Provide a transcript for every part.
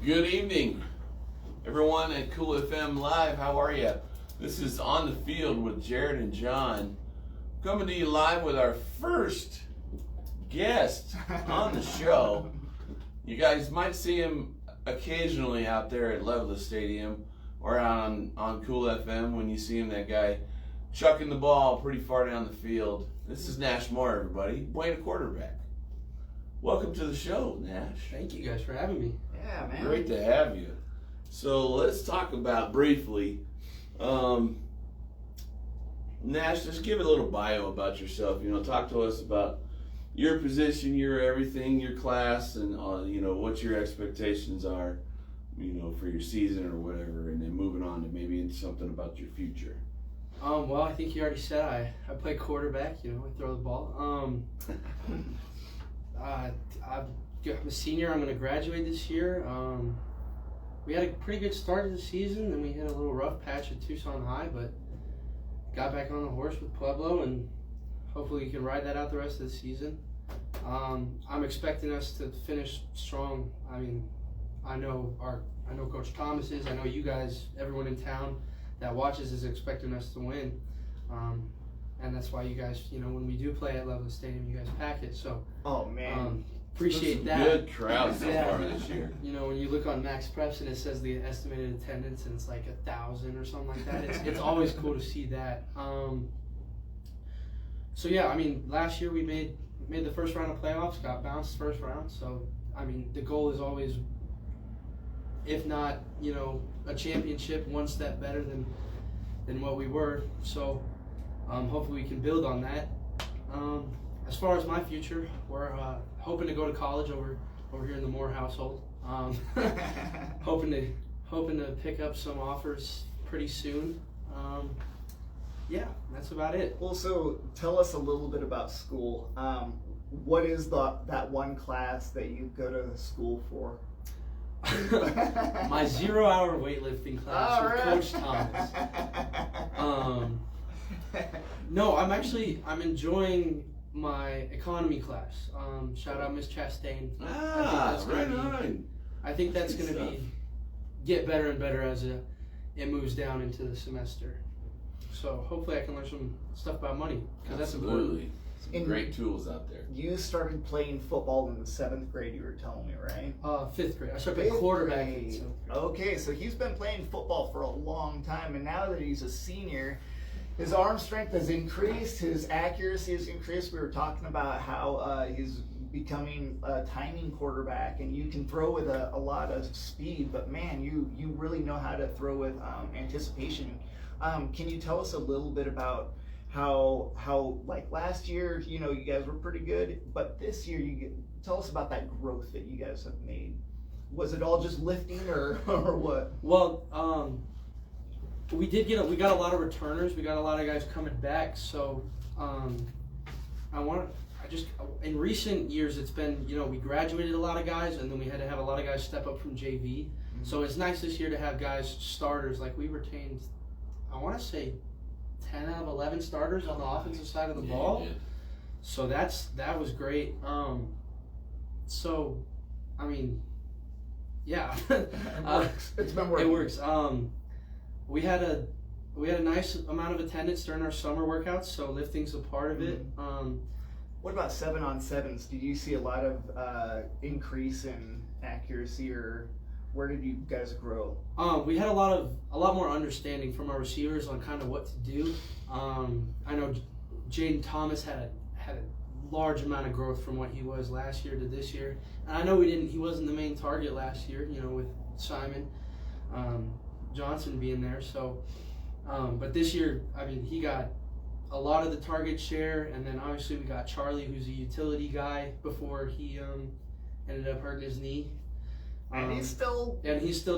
Good evening, everyone at Coolfmlive. How are you? This is On the Field with Jarad and Jon, coming to you live with our first guest on the show. You guys might see him occasionally out there at Leveless Stadium or on Cool FM when you see him, that guy chucking the ball pretty far down the field. This is Nash Moore, everybody. Buena quarterback. Welcome to the show, Nash. Thank you guys for having me. Yeah, man. Great to have you. So let's talk about briefly, Nash, just give a little bio about yourself. Talk to us about your position, your everything, your class, and what your expectations are, for your season or whatever, and then moving on to maybe into something about your future. Well, I think you already said I play quarterback. I throw the ball. I'm a senior. I'm going to graduate this year. We had a pretty good start to the season, and we had a little rough patch at Tucson High, but got back on the horse with Pueblo, and hopefully we can ride that out the rest of the season. I'm expecting us to finish strong. I know Coach Thomas is. I know you guys, everyone in town that watches is expecting us to win. And that's why you guys, when we do play at Leveless Stadium, you guys pack it. So, oh man, appreciate that. Good crowd so far this year. When you look on Max Preps and it says the estimated attendance and it's like 1,000 or something like that, it's always cool to see that. So yeah, last year we made the first round of playoffs, got bounced first round. So the goal is always, if not a championship, one step better than what we were. So. Hopefully we can build on that. As far as my future, we're hoping to go to college over here in the Moore household. Hoping to pick up some offers pretty soon. Yeah, that's about it. Well, so tell us a little bit about school. What is that one class that you go to school for? My 0-hour weightlifting class with Coach Thomas. No, I'm enjoying my economy class. Shout out Miss Chastain. I think that's going to get better and better as it moves down into the semester. So hopefully I can learn some stuff about money, because that's important. Some great tools out there. You started playing football in the 7th grade, you were telling me, right? 5th grade. I started playing quarterback in 7th grade. Okay, so he's been playing football for a long time, and now that he's a senior, his arm strength has increased, his accuracy has increased. We were talking about how he's becoming a timing quarterback, and you can throw with a lot of speed, but man, you really know how to throw with anticipation. Can you tell us a little bit about how like last year, you guys were pretty good, but this year tell us about that growth that you guys have made. Was it all just lifting or what? Well, we got a lot of returners. We got a lot of guys coming back. So, in recent years, it's been, we graduated a lot of guys, and then we had to have a lot of guys step up from JV. Mm-hmm. So it's nice this year to have guys, starters. Like we retained, I want to say 10 out of 11 starters on the offensive side of the ball. Yeah. So that was great. Yeah. It works. It's been working. It works. We had a nice amount of attendance during our summer workouts, so lifting's a part of it. What about 7-on-7s? Did you see a lot of increase in accuracy, or where did you guys grow? We had a lot more understanding from our receivers on kind of what to do. I know Jaden Thomas had a large amount of growth from what he was last year to this year, and I know he wasn't the main target last year, with Simon Johnson being there. So, but this year, he got a lot of the target share, and then obviously we got Charlie, who's a utility guy, before he ended up hurting his knee. And he's still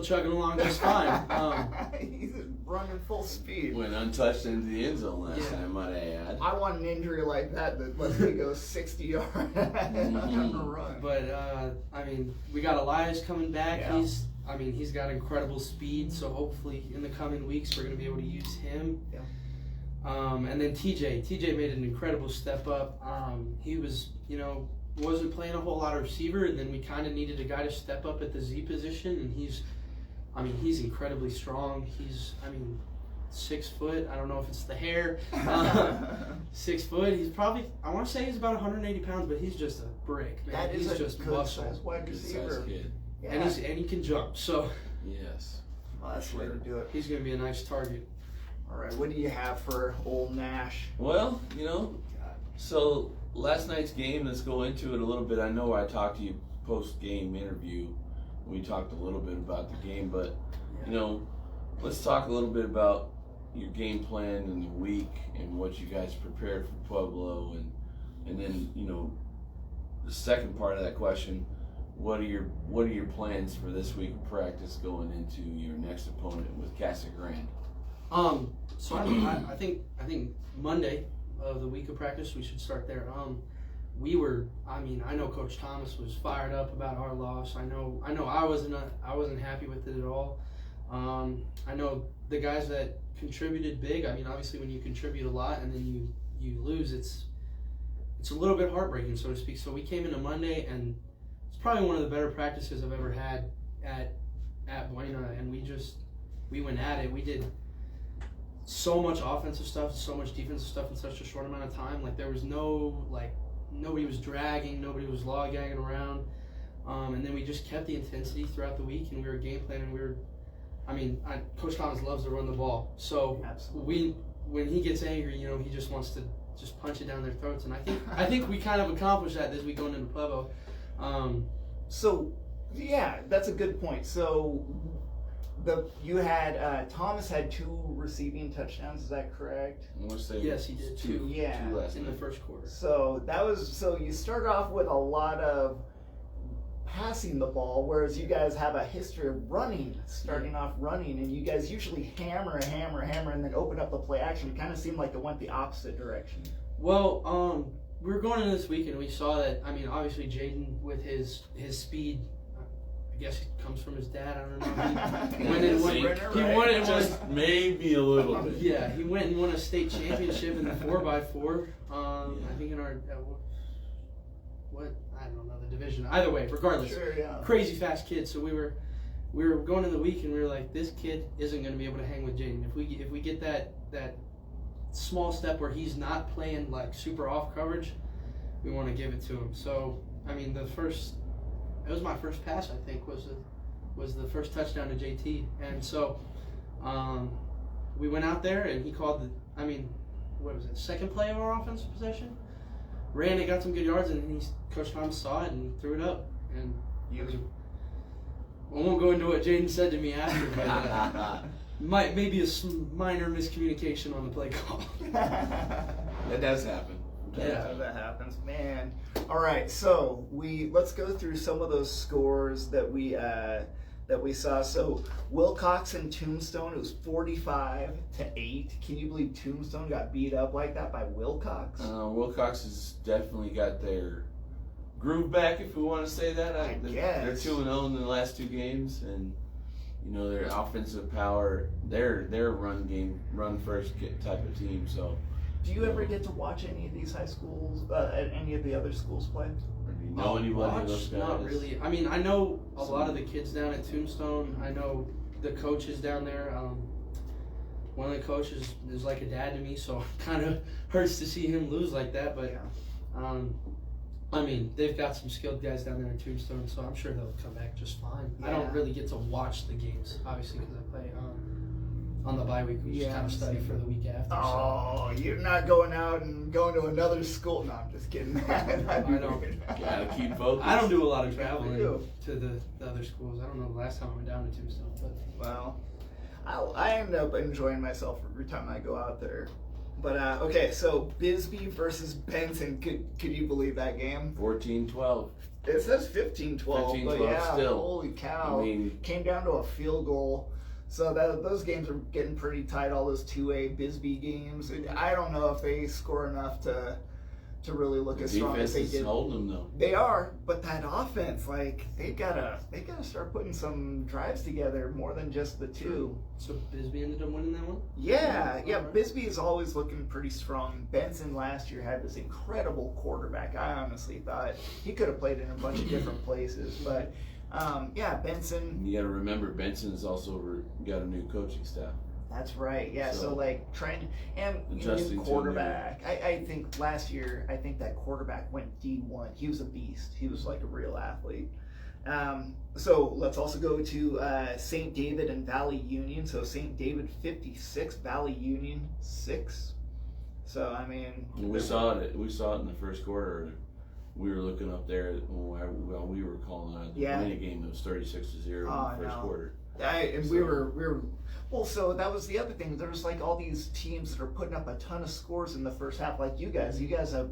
chugging along just fine. He's running full speed. Went untouched into the end zone last time, might I add. I want an injury like that lets me go 60 yards on a run. But we got Elias coming back. Yeah. He's got incredible speed. So hopefully in the coming weeks we're going to be able to use him. Yeah. And then TJ made an incredible step up. He was, wasn't playing a whole lot of receiver, and then we kind of needed a guy to step up at the Z position, and he's incredibly strong. He's, 6 foot. I don't know if it's the hair. 6 foot. He's probably, I want to say he's about 180 pounds, but he's just a brick, man. That is he's a just good muscle. size wide receiver. Kid. Yeah. And he can jump, so Yes. Well, that's the way to do it. he's going to be a nice target. All right, what do you have for old Nash? Well, so last night's game, let's go into it a little bit. I know I talked to you post-game interview. We talked a little bit about the game, but, let's talk a little bit about your game plan in the week and what you guys prepared for Pueblo. And then, the second part of that question, what are your plans for this week of practice going into your next opponent with Casa Grande? So I think Monday of the week of practice we should start there. I know Coach Thomas was fired up about our loss. I know I wasn't happy with it at all. I know the guys that contributed big. Obviously when you contribute a lot and then you lose, it's a little bit heartbreaking, so to speak. So we came into Monday, and it's probably one of the better practices I've ever had at Buena, and we went at it. We did so much offensive stuff, so much defensive stuff in such a short amount of time. Like, there was nobody was dragging, nobody was lollygagging around, and then we just kept the intensity throughout the week, and we were game planning. Coach Thomas loves to run the ball, so Absolutely. when he gets angry, he just wants to just punch it down their throats, and I think we kind of accomplished that this week going into Pueblo. So, yeah, that's a good point. So, Thomas had 2 receiving touchdowns. Is that correct? I want to say Yes, he did. 2 Yeah. 2 last in the night. first quarter. So you started off with a lot of passing the ball, whereas you guys have a history of starting off running, and you guys usually hammer, and then open up the play action. It kind of seemed like it went the opposite direction. Well, we were going into this week, and we saw that, obviously Jaden with his speed, I guess it comes from his dad, I don't know. He wanted just maybe a little bit. Yeah, he went and won a state championship in the 4x4. I think in our I don't know the division. Either way, regardless, Sure, yeah. crazy fast kid. So we were going in the week, and we were like, this kid isn't going to be able to hang with Jaden. If we get that small step where he's not playing like super off coverage, we want to give it to him. So it was my first pass, I think, was the first touchdown to JT. And so we went out there, and he called second play of our offensive possession. Ran it, got some good yards, and Coach Thomas saw it and threw it up. And I won't go into what Jaden said to me after, but maybe a minor miscommunication on the play call. That does happen. Yeah, that happens, man. All right, so let's go through some of those scores that we saw. So Wilcox and Tombstone, it was 45-8. Can you believe Tombstone got beat up like that by Wilcox? Wilcox has definitely got their groove back, if we want to say that. I guess. They're 2-0 in the last 2 games, and their offensive power, they're run first type of team. So, do you ever get to watch any of these high schools, any of the other schools play? Or do you know anybody of those guys? Not really. I know a lot of the kids down at Tombstone. I know the coaches down there. One of the coaches is like a dad to me, so it kind of hurts to see him lose like that. But they've got some skilled guys down there in Tombstone, so I'm sure they'll come back just fine. Yeah. I don't really get to watch the games, obviously, because I play on the bye week. We just kind of study for the week after. Oh, you're not going out and going to another school? No, I'm just kidding. I know. Gotta keep focused. I don't do a lot of traveling do. to the other schools. I don't know the last time I went down to Tombstone. But Well, I end up enjoying myself every time I go out there. But, okay, so Bisbee versus Benson. Could you believe that game? 14-12. It says 15-12, but 15-12 yeah, still. holy cow. I mean, came down to a field goal. So those games are getting pretty tight, all those 2A Bisbee games. I don't know if they score enough to really look The as strong as defense they is did. holding them though. They are, but that offense, like they gotta start putting some drives together more than just the two. So Bisbee ended up winning that one? Yeah. Alright. Bisbee is always looking pretty strong. Benson last year had this incredible quarterback. I honestly thought he could have played in a bunch of different places, but Benson. You got to remember, Benson has also got a new coaching staff. That's right. Yeah. So like trying and Adjusting new to quarterback. I think last year that quarterback went D1. He was a beast. He was like a real athlete. So let's also go to St. David and Valley Union. So St. David 56, Valley Union 6. So I mean, we saw it. We saw it in the first quarter. We were looking up there while we were calling out the Buena game. It was 36-0 in the first quarter. We were. Well, so that was the other thing. There's like all these teams that are putting up a ton of scores in the first half, like you guys. You guys are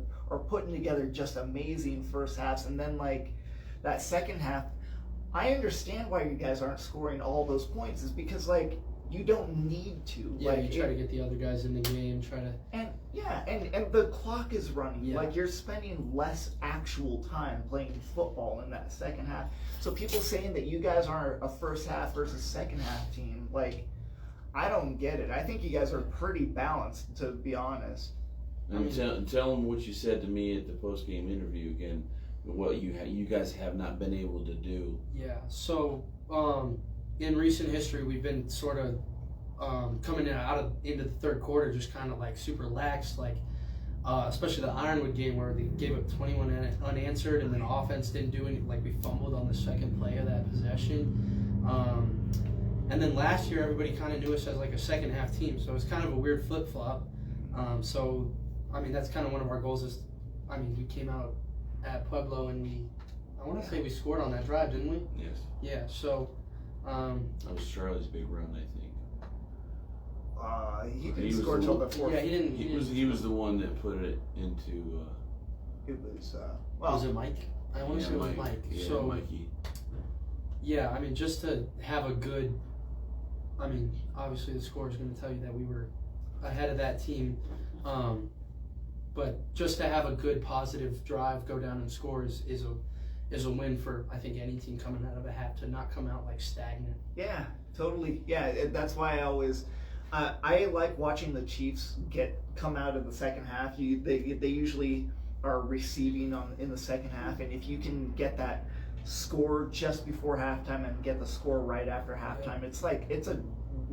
putting together just amazing first halves, and then like that second half. I understand why you guys aren't scoring all those points is because like you don't need to. Yeah, like, you try to get the other guys in the game, and the clock is running. Yeah. Like you're spending less actual time playing football in that second half. So people saying that you guys are a first half versus second half team, like I don't get it. I think you guys are pretty balanced, to be honest. And tell them what you said to me at the post game interview again. What you guys have not been able to do. Yeah. So in recent history, we've been sort of coming into the third quarter just kind of like super lax, like especially the Ironwood game where they gave up 21 unanswered, and then offense didn't do anything. Like we fumbled on the second play of that possession. And then last year, everybody kind of knew us as like a second half team, so it's kind of a weird flip flop. So I mean, that's kind of one of our goals. We came out at Pueblo and I want to say we scored on that drive, didn't we? Yes. Yeah. So. That was Charlie's big run, I think. He didn't score until the fourth. Yeah, he didn't. He was the one that put it into. It was was it Mike? I want to say it was Mike. Yeah, so Mikey. Yeah, just to have a good. Obviously the score is going to tell you that we were ahead of that team, but just to have a good positive drive, go down and score is a win for I think any team coming out of a half, to not come out like stagnant. Yeah, totally. Yeah, that's why I always. I like watching the Chiefs come out of the second half. They usually are receiving in the second half, and if you can get that score just before halftime and get the score right after halftime, it's a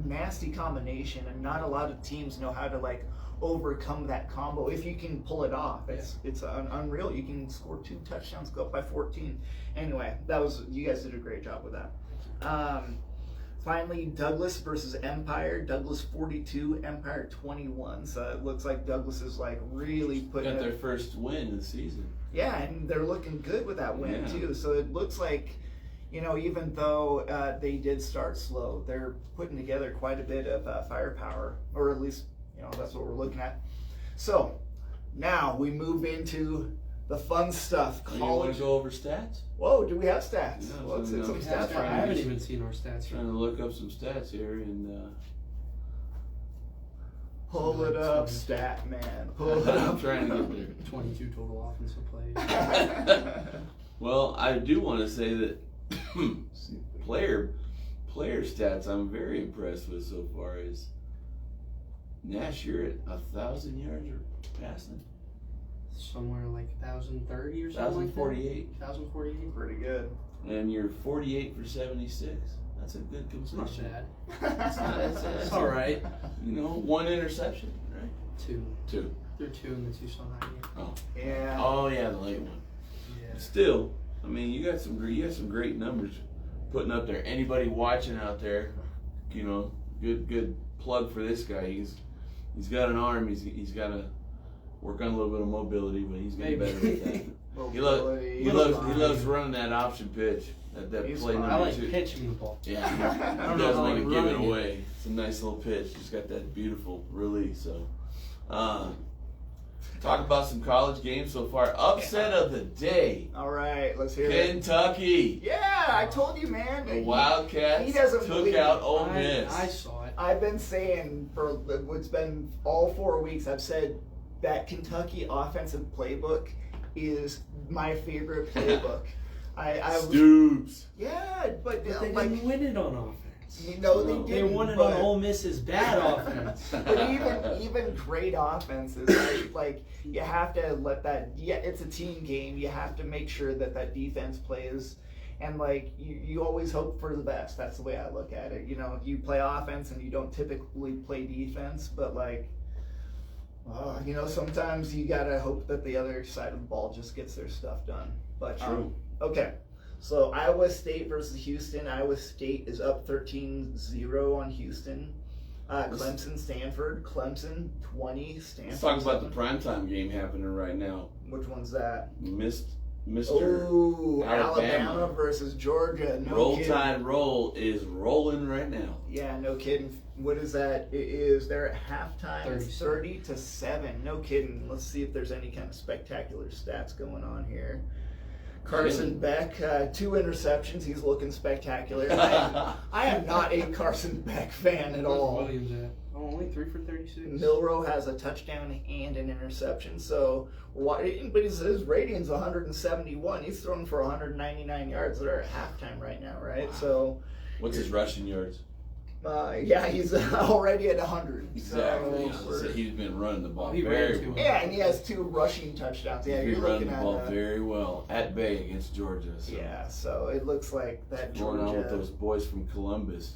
nasty combination, and not a lot of teams know how to like overcome that combo. If you can pull it off, it's unreal. You can score 2 touchdowns, go up by 14. Anyway, you guys did a great job with that. Finally, Douglas versus Empire. Douglas 42, Empire 21. So it looks like Douglas is like really putting got their first win of the season. Yeah, and they're looking good with that win too. So it looks like, even though they did start slow, they're putting together quite a bit of firepower, or at least that's what we're looking at. So now we move into the fun stuff. You want to go over stats? Whoa, do we have stats? Yeah, Let's hit some stats. I haven't even seen our stats. Trying to look up some stats here and. Pull it up, stat man. Pull it up. I'm trying to get there. 22 total offensive plays. Well, I do want to say that player stats I'm very impressed with so far is Nash, you're at 1,000 yards or passing. Somewhere like 1,030 or something. 1,048. 1,048. Pretty good. And you're 48 for 76. That's a good It's completion. not bad. It's all right. 1 interception, right? 2. 2. They're 2 in the Tucson High game. Oh. Yeah. Oh yeah, the late one. Yeah. Still, you got some great numbers putting up there. Anybody watching out there, good plug for this guy. He's got an arm. He's got to work on a little bit of mobility, but he's getting better with that. He loves running that option pitch. That play number 2. I like pitch meatball. Yeah, I don't he know doesn't how want to to give it run it. away. It's a nice little pitch. He's got that beautiful release. So, talk about some college games so far. Upset of the day. All right, let's hear it. Kentucky. Yeah, I told you, man. The Wildcats He doesn't took believe out it. Ole Miss. I saw it. I've been saying for it's been all 4 weeks. I've said that Kentucky offensive playbook is my favorite playbook. Stoops. Yeah, but They like, didn't win it on offense. you know, they They didn't. won it but, on Ole Miss's bad offense. But even great offenses, like you have to let that. Yeah, it's a team game. You have to make sure that defense plays. And like you always hope for the best. That's the way I look at it. You know, you play offense and you don't typically play defense, but like, you know, sometimes you gotta hope that the other side of the ball just gets their stuff done. But True. Okay, so Iowa State versus Houston. Iowa State is up 13-0 on Houston. Clemson, Stanford. Clemson 20. Stanford. Let's talk about the 7. primetime game happening right now. Which one's that? Mr. Ooh, Alabama. Alabama versus Georgia. No Roll kidding. Tide Roll is rolling right now. Yeah, no kidding. What is that? They're at halftime 30. 30-7. No kidding. Let's see if there's any kind of spectacular stats going on here. Carson Beck, 2 interceptions. He's looking spectacular. I am not a Carson Beck fan at all. Williams at? Oh, only 3 for 36. Milroe has a touchdown and an interception. So, but his rating's 171. He's thrown for 199 yards. They're at halftime right now, right? Wow. So, What's his rushing yards? yeah, he's already at 100. Exactly. So He's been running the ball He very ran too well. yeah, and he has 2 rushing touchdowns. Yeah, He's you're been running looking the at ball very well at bay against Georgia. So. yeah. So it looks like that Going on with Georgia. those boys from Columbus.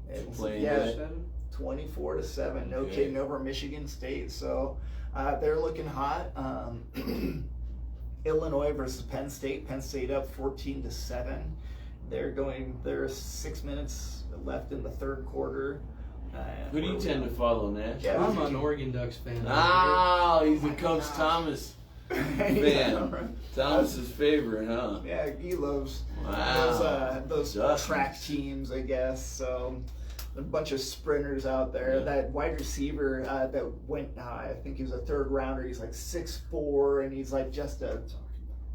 It's, playing yeah, that. 24-7. No Okay. kidding, over Michigan State. So they're looking hot. Illinois versus Penn State. Penn State up 14-7. There's 6 minutes left in the third quarter. Who do you tend to follow, Nash? Yeah. I'm an Oregon Ducks fan. Oh, he's Oh a my Coach gosh. Thomas Yeah, fan. right. Thomas's favorite, huh? Yeah, he loves Wow. those Justin. track teams, I guess. So a bunch of sprinters out there. Yeah. That wide receiver that went, I think he was a 3rd rounder. He's like 6'4", and he's like just a.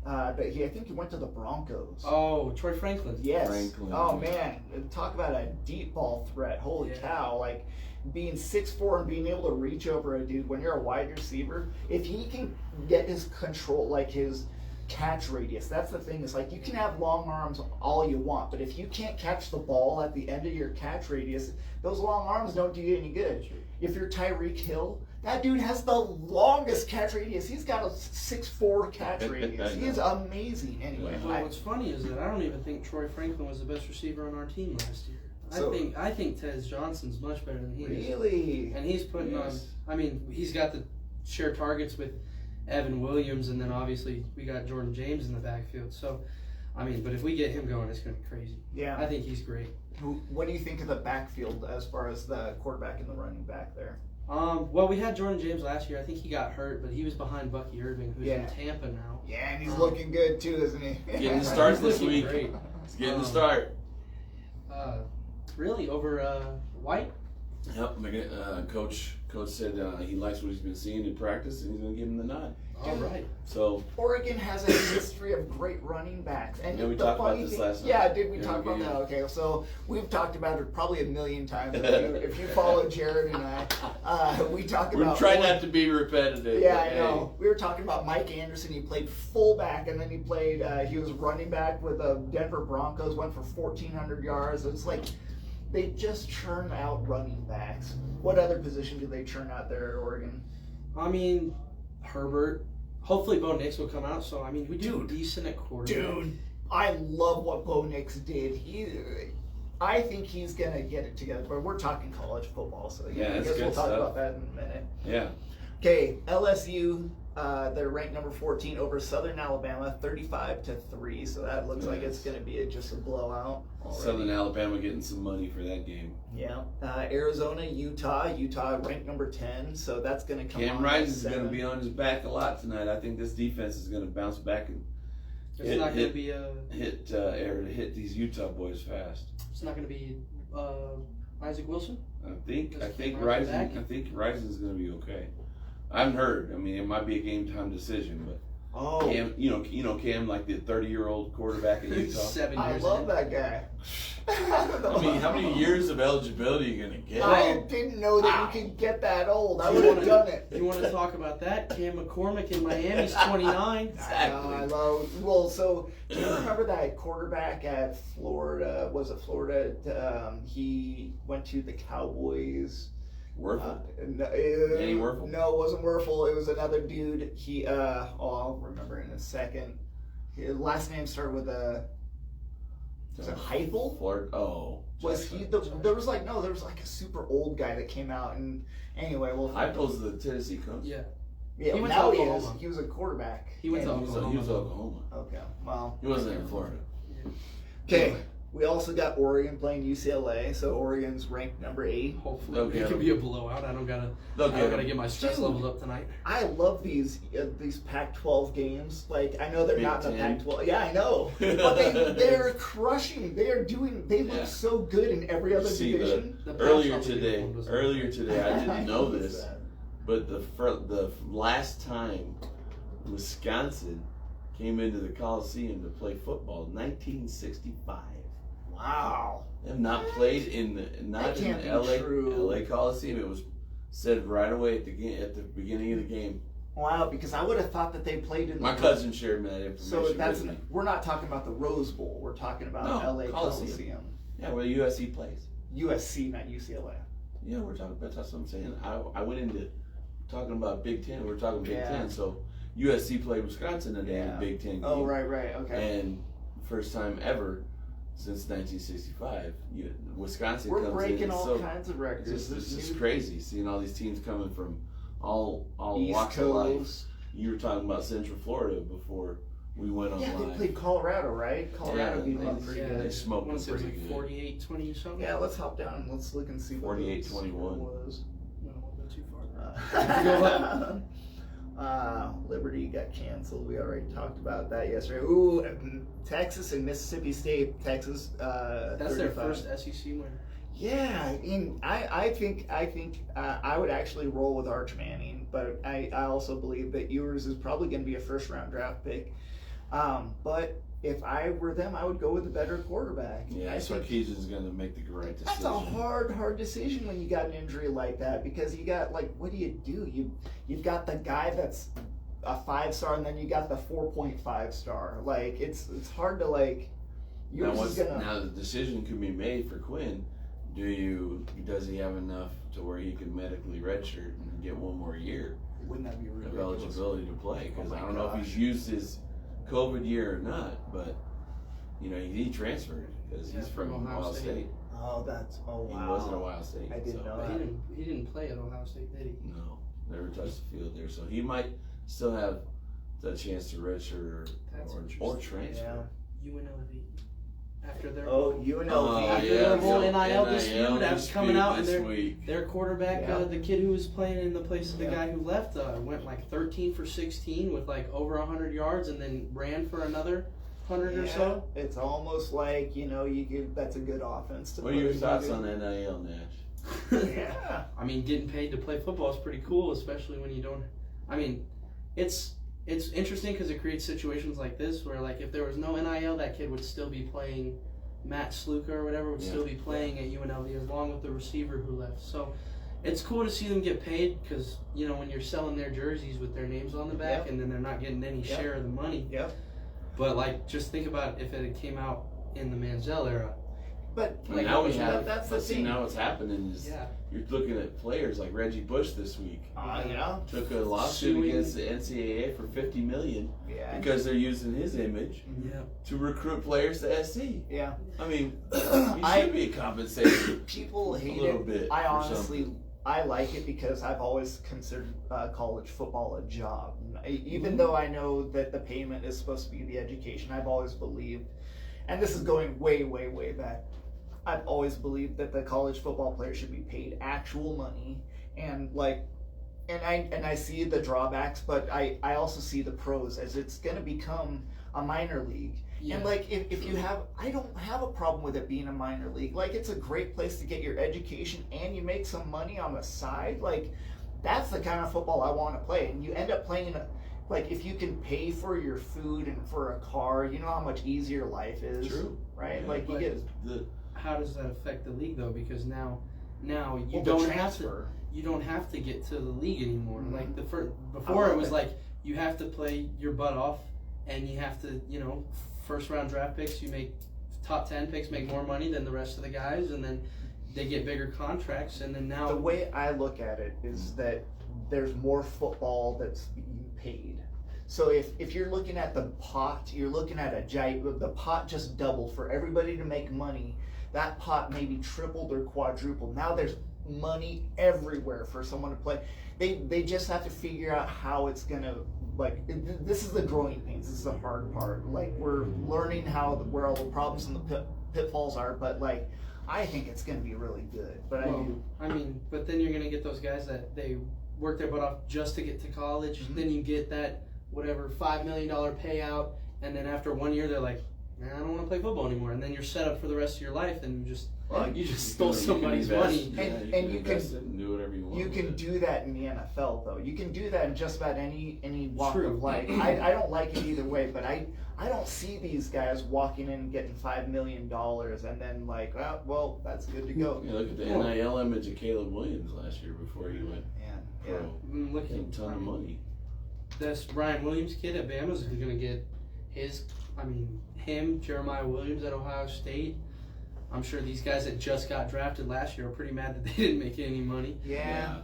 I think he went to the Broncos. Oh, Troy Franklin. Yes. Franklin. Oh man, talk about a deep ball threat. Holy Yeah. cow! Like being 6'4" and being able to reach over a dude when you're a wide receiver. If he can get his control, like his catch radius. That's the thing. Is like you can have long arms all you want, but if you can't catch the ball at the end of your catch radius, those long arms don't do you any good. If you're Tyreek Hill, that dude has the longest catch radius. He's got a 6'4" catch radius. He is amazing. Anyway, But what's funny is that I don't even think Troy Franklin was the best receiver on our team last year. So- I think Tez Johnson's much better than he is. really. And he's putting Yes. on. I mean, he's got the share targets with Evan Williams, and then obviously we got Jordan James in the backfield. So, I mean, but if we get him going, it's going to be crazy. Yeah. I think he's great. What do you think of the backfield as far as the quarterback and the running back there? Well, we had Jordan James last year. I think he got hurt, but he was behind Bucky Irving, who's in Yeah. Tampa now. Yeah, and he's looking good too, isn't he? Getting the start this He's looking week. great. He's getting the start. Really, over White? Yep. Coach said he likes what he's been seeing in practice, and he's going to give him the nod. All right. So Oregon has a history of great running backs. And Yeah, we the talked about funny this thing- last night. Yeah, did we Yeah, talk we about did. that? Okay, so we've talked about it probably a million times. If you follow Jared and I, we talk we're about. trying not to be repetitive. Yeah, but I know. We were talking about Mike Anderson. He played fullback, and then he played. He was running back with the Denver Broncos. Went for 1,400 yards. It's like they just churn out running backs. What other position do they churn out there at Oregon? I mean, Herbert. Hopefully, Bo Nix will come out. So, I mean, we do Dude. decent at quarterback. Dude, I love what Bo Nix did. I think he's gonna get it together. But we're talking college football, so Yeah, I that's guess good we'll talk stuff. about that in a minute. Yeah. Okay, LSU. They're ranked number 14 over Southern Alabama, 35-3. So that looks like it's gonna be just a blowout. already. Southern Alabama getting some money for that game. Yeah. Arizona, Utah. Utah ranked number 10, so that's going to come Cam on. Rising's at going to 7. be on his back a lot tonight. I think this defense is going to bounce back and It's not going to be a. hit these Utah boys fast. It's not going to be Isaac Wilson. I think Rising Rising. back? I think Rising's going to be okay. I haven't heard. I mean, it might be a game time decision, but Oh, Cam, you know Cam, like the 30-year-old quarterback at Utah. 7 I years love in. that guy. I mean, how many years of eligibility are you gonna get? I didn't know that you could get that old. I would have done it. You want to talk about that? Cam McCormick in Miami's 29. Exactly. I love. Well, so do you remember that quarterback at Florida? Was it Florida? He went to the Cowboys. Werfel? Danny Werfel? No, it wasn't Werfel. It was another dude. I'll remember in a second. His last name started with a. Was it Heifel? Florida. Oh. Was he there was like a super old guy that came out, and anyway, well, Heiffel's the Tennessee coach. Yeah. yeah, He went now to he is. Oklahoma. He was a quarterback. He went to And Oklahoma. He was Oklahoma. Okay, well, He wasn't in Florida. okay. We also got Oregon playing UCLA, so Oregon's ranked number 8. Hopefully, They'll it get can him. be a blowout. I don't gotta get my stress Dude. levels up tonight. I love these Pac-12 games. Like, I know they're Big not in the Ten. Pac-12. Yeah, I know, but they're crushing. They look Yeah. so good in every other See, division. The earlier Pac-12 today, one was- I didn't know noticed this, that. but the last time Wisconsin came into the Coliseum to play football, 1965. Wow. They have not played in That can't be LA true. LA Coliseum. It was said right away at the beginning of the game. Wow, because I would have thought that they played in My the cousin shared me that So information that's with me. we're not talking about the Rose Bowl. We're talking about No, LA Coliseum. Coliseum. Yeah, where USC plays. USC, not UCLA. Yeah, we're talking about that's what I'm saying. I went into talking about Big Ten. We're talking Big Yeah. Ten. So USC played Wisconsin in Yeah. the Big Ten game. Oh, right, okay. And first time ever since 1965, Wisconsin We're comes breaking in. all So kinds of records. it's This just new crazy seeing all these teams coming from all East walks of life. Coast. You were talking about Central Florida before we went on Yeah, they live. played Colorado, right? Colorado Yeah, beat them up pretty They good. smoked I them want to say it was pretty like good. 48-20 or something. Yeah, let's hop down. Let's look and see what 48-21. was. No, it wasn't too far. Liberty got canceled. We already talked about that yesterday. Ooh, Texas and Mississippi State. Texas. That's 35. their first SEC win. Yeah, I think I would actually roll with Arch Manning, but I also believe that Ewers is probably going to be a first round draft pick. But if I were them, I would go with the better quarterback. Yeah, I think Sarkisian's going to make the right decision. that's a hard decision when you got an injury like that, because you got, like, what do? You've got the guy that's a 5-star, and then you got the 4.5-star. Like, it's hard to, like. Now the decision can be made for Quinn. Does he have enough to where he can medically redshirt and get one more year Wouldn't that be of ridiculous? eligibility to play? Because Oh my I don't know if gosh. he's used his COVID year or not, but he transferred because Yeah, he's from from Ohio Ohio State. State. Oh, wow. He was at Ohio State. I didn't know But that. he didn't play at Ohio State, did he? No, never touched the field there, so he might still have the chance to redshirt That's or interesting. transfer. UNLV. After their UNLV. After their whole NIL dispute, after coming out and this week. their quarterback, Yeah. the kid who was playing in the place of the Yeah. guy who left, went like 13 for 16 with like over 100 yards, and then ran for another 100 or so. It's almost like, that's a good offense to What are your put thoughts in. on NIL, Nash? Yeah. I mean, getting paid to play football is pretty cool, especially when you don't. I mean, it's interesting because it creates situations like this where, like, if there was no NIL, that kid would still be playing. Matt Sluka or whatever would still be playing at UNLV along with the receiver who left. So it's cool to see them get paid because, when you're selling their jerseys with their names on the back Yep. and then they're not getting any Yep. share of the money. Yep. But, like, just think about if it had came out in the Manziel era. But Well, now we that- have. that's the But see, thing. now what's happening is Yeah. you're looking at players like Reggie Bush this week. Yeah. Took a lawsuit Suing- against the NCAA for $50 million Yeah. because they're using his image Yeah. to recruit players to SC. Yeah. I mean, he should be compensated. People hate A little it. bit I for honestly, I like it because I've always considered college football a job. Even though I know that the payment is supposed to be the education, I've always believed, and this is going way, way, way back, I've always believed that the college football players should be paid actual money, and I see the drawbacks, but I also see the pros as it's going to become a minor league. Yeah. And if you have, I don't have a problem with it being a minor league. Like, it's a great place to get your education and you make some money on the side. Like, that's the kind of football I want to play. And you end up playing, if you can pay for your food and for a car, you know how much easier life is. True. Right? Yeah. Like, you get. how does that affect the league though? Because now you Well, don't the have to. transfer. You don't have to get to the league anymore. Mhm. Like before love it was it. like you have to play your butt off, and you have to, first round draft picks. You make top 10 picks make more money than the rest of the guys, and then they get bigger contracts. And then now The way I look at it is that there's more football that's being paid. So if you're looking at the pot, you're looking at the pot just doubled for everybody to make money. That pot maybe tripled or quadrupled. Now there's money everywhere for someone to play. They just have to figure out how it's gonna, like, this is the growing pains. This is the hard part. Like, we're learning where all the problems and the pitfalls are, but like, I think it's gonna be really good. But but then you're gonna get those guys that they work their butt off just to get to college. Mhm. Then you get that whatever $5 million payout, and then after 1 year they're like, "Man, I don't want to play football anymore." And then you're set up for the rest of your life, and you just stole somebody's money. And you can invest it and do whatever you want. You can do that in the NFL, though. You can do that in just about any walk True. of life. I don't like it either way, but I don't see these guys walking in and getting $5 million and then like, well, that's good to go. Yeah, look at the NIL image of Caleb Williams last year before he went Yeah. pro. Look He had a at ton of money. this Ryan Williams kid at Bama's going to get him, Jeremiah Williams at Ohio State. I'm sure these guys that just got drafted last year are pretty mad that they didn't make any money. Yeah.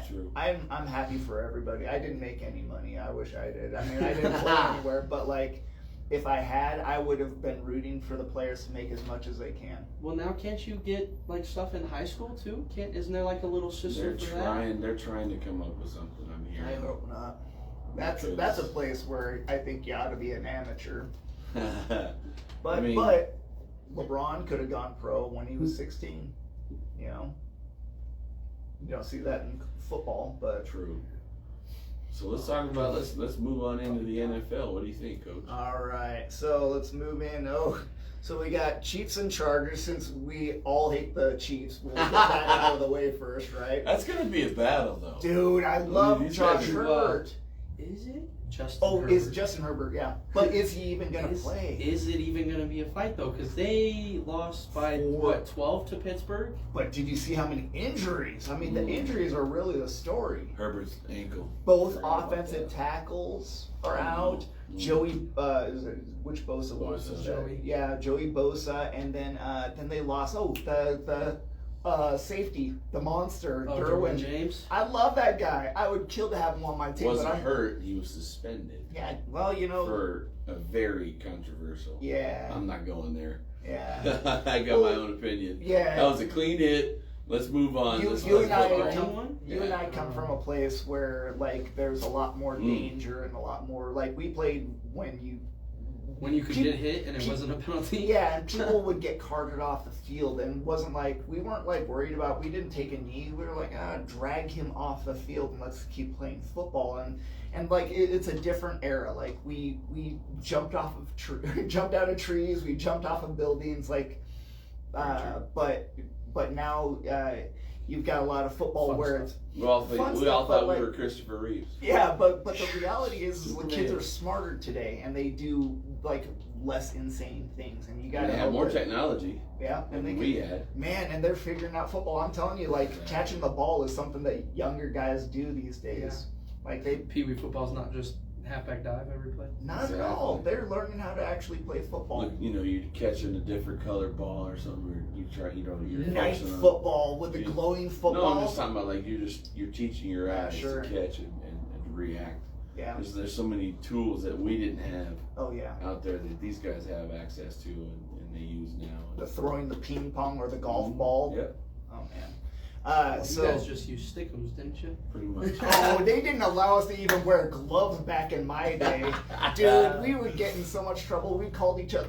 True. I'm happy for everybody. I didn't make any money. I wish I did. I mean, I didn't play anywhere, but like, if I had, I would have been rooting for the players to make as much as they can. Well, now can't you get like stuff in high school too? Isn't there like a little system for that? They're trying to come up with something. I'm I hearing. hope not. That's a place where I think you ought to be an amateur. But I mean- but LeBron could have gone pro when he was 16. You know, you don't see that in football, but True. So let's talk about let's move on into the NFL. What do you think, Coach? all right. So let's move in. So we got Chiefs and Chargers. Since we all hate the Chiefs, we'll get that out of the way first, right? That's gonna be a battle, though. Dude, I love these Josh guys are Herbert. Is it Justin? Oh, Herbert? is Justin Herbert? Yeah, but is he even gonna play? Is it even gonna be a fight though? Because they lost by what, 12 to Pittsburgh? But did you see how many injuries? I mean, the injuries are really the story. Herbert's ankle. Both Forgot about offensive that. tackles are out. Joey, which Bosa was? Bosa. Joey. Yeah, Joey Bosa, and then they lost. Oh, the safety, the monster, Oh, Derwin Derwin James. I love that guy. I would kill to have him on my team. Wasn't but hurt. He was suspended Yeah, well, for a very controversial. Yeah, I'm not going there. yeah, I got my own opinion. yeah. That was a clean hit. Let's move on. You Let's and I football. come, you and I come from a place where like there's a lot more danger and a lot more like we played when When you could get hit and it wasn't a penalty. Yeah, and people would get carted off the field, and wasn't like we weren't like worried about. We didn't take a knee. We were like, drag him off the field and let's keep playing football. And like it's a different era. Like we jumped off of jumped out of trees. We jumped off of buildings. Like, but now you've got a lot of football Fun where stuff. it's We all Fun thought stuff, we but, were Christopher Reeves. yeah, but the reality is the kids Superman. are smarter today, and they do like less insane things, and you got They to have more technology Yeah, and they than we had. Man, and they're figuring out football. I'm telling you, like catching the ball is something that younger guys do these days. Like they, Pee Wee football's not just halfback dive every play. not Exactly. at all. They're learning how to actually play football. Look, you're catching a different colored ball or something. Or you're Night catching a- football with the Yeah. glowing No, football. I'm just talking about like you're teaching your Yeah, eyes sure. to catch and react. Yeah. Because there's so many tools that we didn't have Oh yeah. out there that these guys have access to and they use now. The throwing the ping pong or the golf ball. Yep, Oh man. You So. guys just used stickums, didn't you? pretty much. Oh, they didn't allow us to even wear gloves back in my day. Dude, we would get in so much trouble. We called each other.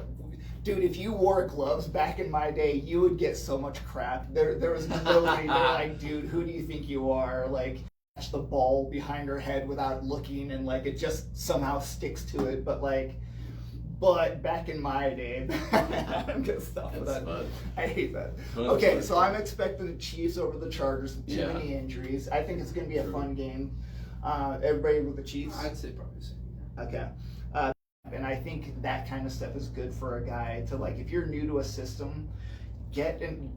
Dude, if you wore gloves back in my day, you would get so much crap. There was nobody there like, dude, who do you think you are? Like, catch the ball behind her head without looking, and like it just somehow sticks to it. But back in my day, I'm gonna stop with That's that. fun. I hate that. Fun, Okay, fun, so fun. I'm expecting the Chiefs over the Chargers. Too Yeah. many injuries. I think it's going to be a True. fun game. Everybody with the Chiefs. I'd say probably the same. Okay. And I think that kind of stuff is good for a guy to like. If you're new to a system, get and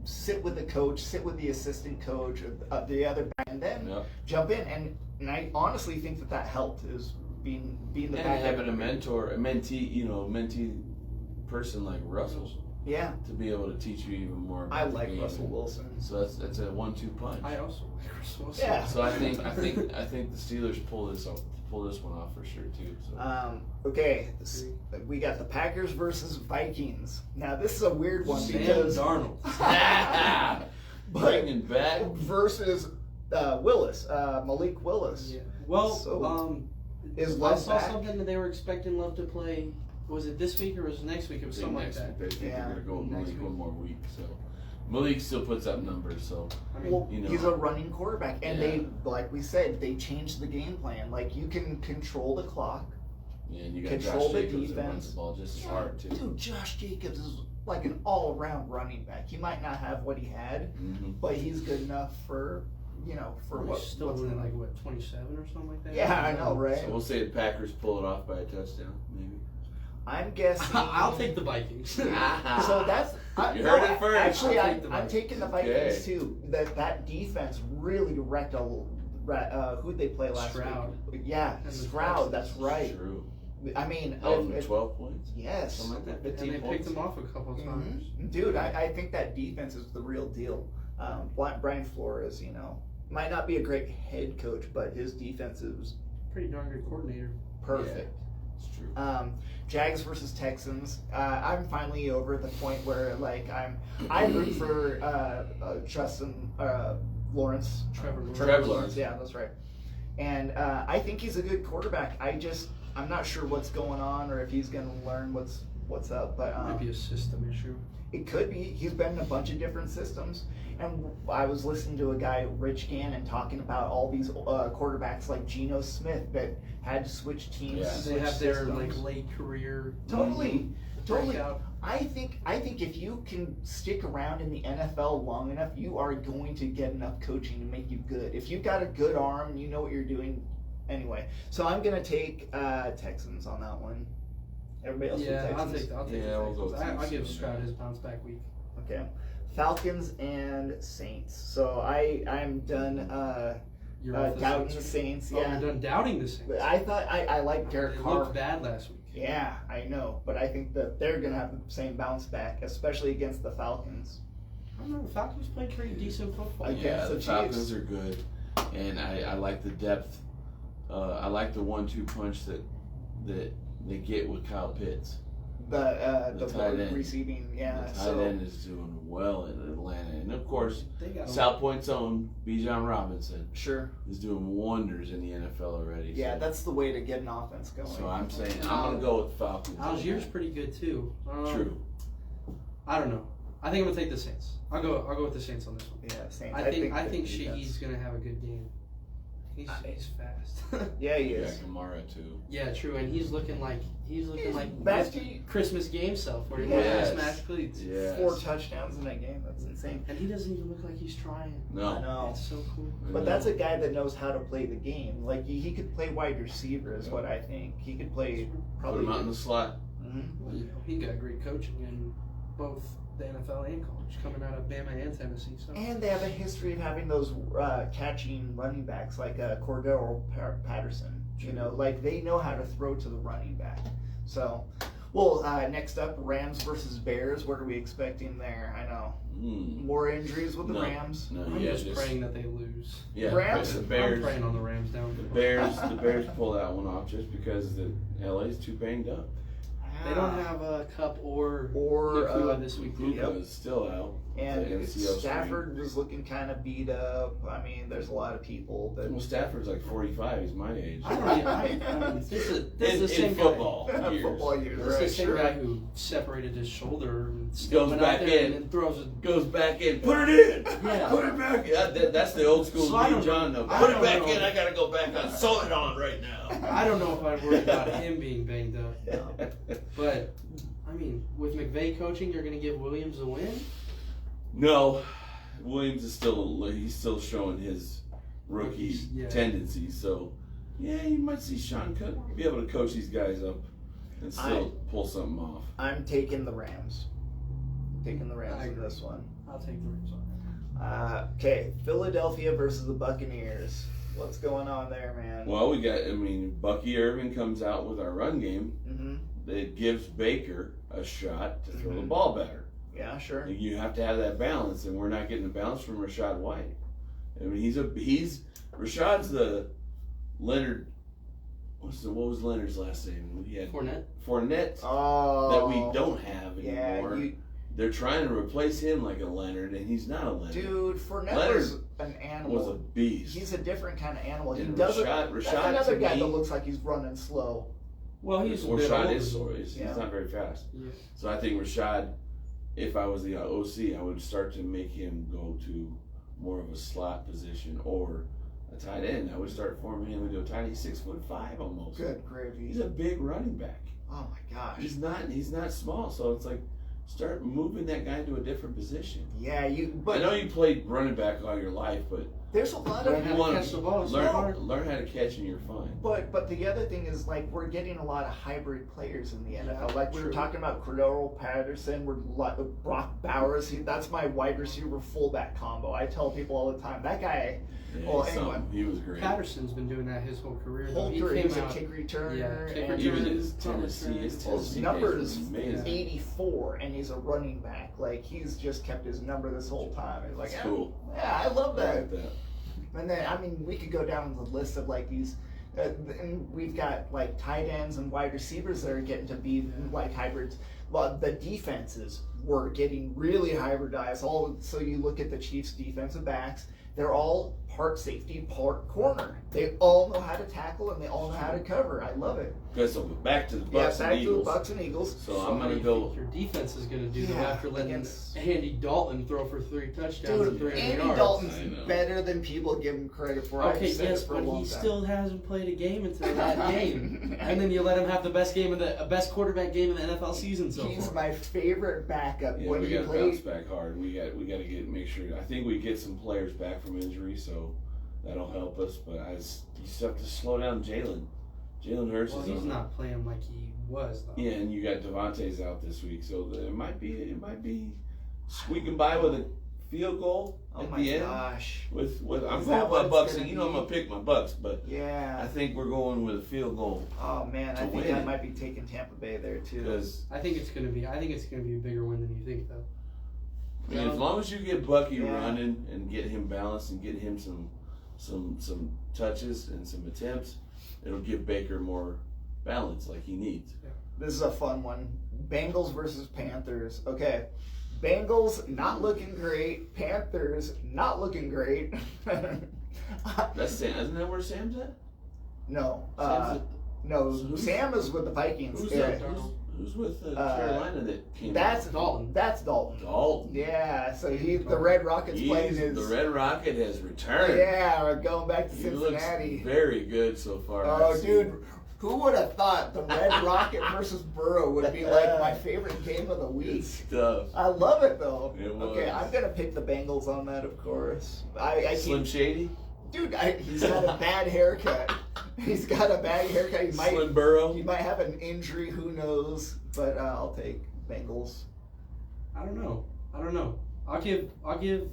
sit with the coach, sit with the assistant coach of the other guy, and then jump in. And I honestly think that helped, is being the and back having a mentor, a mentee person like Russell. Yeah. To be able to teach you even more about I the like game. Russell Wilson. So that's a 1-2 punch. I also like Russell Wilson. Yeah. So I think the Steelers pull this one off for sure too. So. Okay, we got the Packers versus Vikings. Now this is a weird one Sam because Darnold. Bringing back versus Willis, Malik Willis. Yeah. Well, So, is I Love saw back? something that they were expecting Love to play. Was it this week or was it next week? It was something like that. They think Yeah. they're going to go with Next Malik week. one more week. So Malik still puts up numbers. So I mean, Well, you know. he's a running quarterback, and Yeah. they, like we said, they changed the game plan. Like, you can control the clock. yeah, and you got Control Josh the Jacobs that runs defense. the ball just as hard too. Dude, Josh Jacobs is like an all-around running back. He might not have what he had, Mm-hmm. but he's good enough for he's still what's winning in like what 27 or something like that. Yeah, I know, right? So we'll say the Packers pull it off by a touchdown, maybe. I'm guessing. I'll take the Vikings. So that's You heard it first. Actually, I'll take the I'm Vikings. taking the Vikings too. That defense really wrecked who'd they play last Stroud. week? Yeah, And the Stroud. That's Texans. right. True. I mean, Held them 12 points. yes, Something like that. And 15 they points. picked him off a couple of times. Dude, I think that defense is the real deal. Brian Flores, might not be a great head coach, but his defense is Pretty darn good coordinator. perfect. It's true. Jags versus Texans. I'm finally over the point where I root for Justin Lawrence. Trevor Lawrence. Yeah, that's right. And I think he's a good quarterback. I'm not sure what's going on or if he's going to learn what's up. But Might be a system issue. it could be. He's been in a bunch of different systems. And I was listening to a guy, Rich Gannon, talking about all these quarterbacks like Geno Smith that had to switch teams. Yeah. They switch have their systems. late career. Totally. breakout. I think if you can stick around in the NFL long enough, you are going to get enough coaching to make you good. If you've got a good arm and you know what you're doing, anyway. So I'm gonna take Texans on that one. Everybody else Yeah, with I'll Texans? take Yeah, the we'll go Texans. I'll give Texans, Stroud yeah. his bounce back week. Okay. Falcons and Saints. So I'm done You're off doubting the Saints. Oh, Yeah. you're done doubting the Saints. But I thought I liked Derek They Carr. looked bad last week. Yeah, I know, but I think that they're gonna have the same bounce back, especially against the Falcons. I don't know. The Falcons played pretty decent football. Against Yeah, the the Chiefs. Falcons are good, and I like the depth. I like the 1-2 punch that they get with Kyle Pitts. The tight end. receiving, yeah. The tight end is doing well in Atlanta, and of course, They got South Point's own Bijan Robinson Sure. is doing wonders in the NFL already. Yeah, so, that's the way to get an offense going. so I'm saying I'm gonna go with Falcons. Algiers pretty good too. True. I don't know. I think I'm gonna take the Saints. I'll go with the Saints on this one. Yeah, Saints. I think that Sheehy's gonna have a good game. He's fast. Yeah, he Yeah, is. Kamara too. Yeah, true, and he's looking like back his to Christmas game self where he Yes. wants to smash cleats. Yes. 4 touchdowns in that game. That's insane. And he doesn't even look like he's trying. I No. know. It's so cool. But that's a guy that knows how to play the game. Like he could play wide receiver, is what I think. He could play Put probably. him out in the slot. Mhm. Well, he got great coaching in both the NFL and college, coming out of Bama and Tennessee. So And they have a history of having those catching running backs like Cordero Patterson. You know, like they know how to throw to the running back. So, well, next up, Rams versus Bears. What are we expecting there? I know more injuries with the No. Rams. No, I'm yeah, just praying that they lose. Yeah, Rams? the I'm Bears. praying on the Rams down. The Bears pull that one off just because the LA's too banged up. They don't have a Cup or Or Nakua this week. Puka is still out. and The NCL Stafford was looking kind of beat up. I mean, there's a lot of people that Well, Stafford's like 45. He's my age. I don't even. I mean, this is the In same football years. football years. guy. This is Right, the same sure. guy who separated his shoulder and Goes went back out there in. and throws it. Goes back in. Put it in. Yeah. Put it back in. That's the old school So I Lee don't John know. though. I Put it don't back know. in. I gotta go back on. Sew it on right now. I don't know if I'd worry about him being banged up, but I mean, with McVay coaching, you're going to give Williams a win. No, Williams is still showing his rookie Yeah. tendencies. So yeah, you might see Sean Cook be able to coach these guys up and still pull something off. I'm taking the Rams. taking the Rams in this one. I'll take the Rams on. Okay, Philadelphia versus the Buccaneers. What's going on there, man? Well, Bucky Irvin comes out with our run game. Mm-hmm. It gives Baker a shot to throw the ball better. Yeah, sure. You have to have that balance, and we're not getting the balance from Rashad White. I mean, Rashad's the Leonard. What was Leonard's last name? He had Fournette. Oh, that we don't have anymore. Yeah, they're trying to replace him like a Leonard, and he's not a Leonard. Dude, Fournette was an animal. Was a beast. He's a different kind of animal. He And doesn't. Rashad That's another guy that looks like he's running slow. Well, he's Rashad is slow. He's Yeah. not very fast. Yeah. So I think Rashad, if I was the OC, I would start to make him go to more of a slot position or a tight end. I would start forming him into a tight end. He's 6'5" almost. Good gravy. He's a big running back. Oh my gosh. He's not small, so it's like start moving that guy to a different position. Yeah, I know you played running back all your life, but there's a lot Learn of how to catch the ball. learn how to catch and you're fine. But the other thing is, like, we're getting a lot of hybrid players in the NFL. Yeah, Like we were true. talking about Cordero Patterson, Brock Bowers. That's my wide receiver fullback combo. I tell people all the time that guy. Yeah, Well, he's anyway. something. He was great. Patterson's been doing that his whole career. though. Holter, he was a out- kick returner. Yeah, kick and returner. Even his Tennessee his days number were is amazing. 84, and he's a running back. Like, he's just kept his number this whole time. It's like, That's cool. Yeah, I love I that. like that. And then, I mean, we could go down the list of like these, and we've got like tight ends and wide receivers that are getting to be like hybrids. Well, the defenses were getting really hybridized. So you look at the Chiefs' defensive backs; they're all part safety, part corner. They all know how to tackle and they all know how to cover. I love it. Okay, so back to the Yeah, Bucks back and to the Eagles. Bucks and Eagles. So I'm What do gonna you go. think your defense is going to do though Yeah, after letting against- Andy Dalton throw for 3 touchdowns and Dude, 300 Andy yards? Dalton's I know. better than people give him credit for. I've Okay, said yes, it for a but long he time. still hasn't played a game until that game, and then you let him have the best best quarterback game in the NFL season so He's far. my favorite backup. Yeah, When we he got to bounce played, back hard. We got to make sure. I think we get some players back from injury, so that'll help us. But you just have to slow down Jalen. Jalen Hurts Well, is he's on. not playing like he was though. Yeah, and you got Devontae's out this week, so it might be squeaking by with a field goal oh at my the end. gosh. With I'm Is going that with what my it's Bucks, gonna and you know I'm be? gonna pick my Bucks, but I Yeah. think we're going with a field goal Oh man, I to think win I it. might be taking Tampa Bay there too. because I think it's gonna be a bigger win than you think though. I mean, as long as you get Bucky Yeah. running and get him balanced and get him some touches and some attempts, it'll give Baker more balance like he needs. This is a fun one. Bengals versus Panthers. Okay. Bengals not looking great. Panthers not looking great. That's Sam. Isn't that where Sam's at? No. Sam's No. So who's- Sam is with the Vikings. Who's Yeah. that? Who's with Carolina that came? That's Dalton. That's Dalton. Dalton. Yeah, so the Red Rockets playing his. The Red Rocket has returned. Yeah, we're going back to He looks Cincinnati. very good so far. Oh, I've seen. dude, who would have thought the Red Rocket versus Burrow would be like my favorite game of the Good week? stuff. I love it though. It Okay, was. I'm gonna pick the Bengals on that, of course. I Slim keep, Shady, dude, he's got a bad haircut. He's got a bad haircut. He Slim Burrow. might have an injury. Who knows? But I'll take Bengals. I don't know. I'll give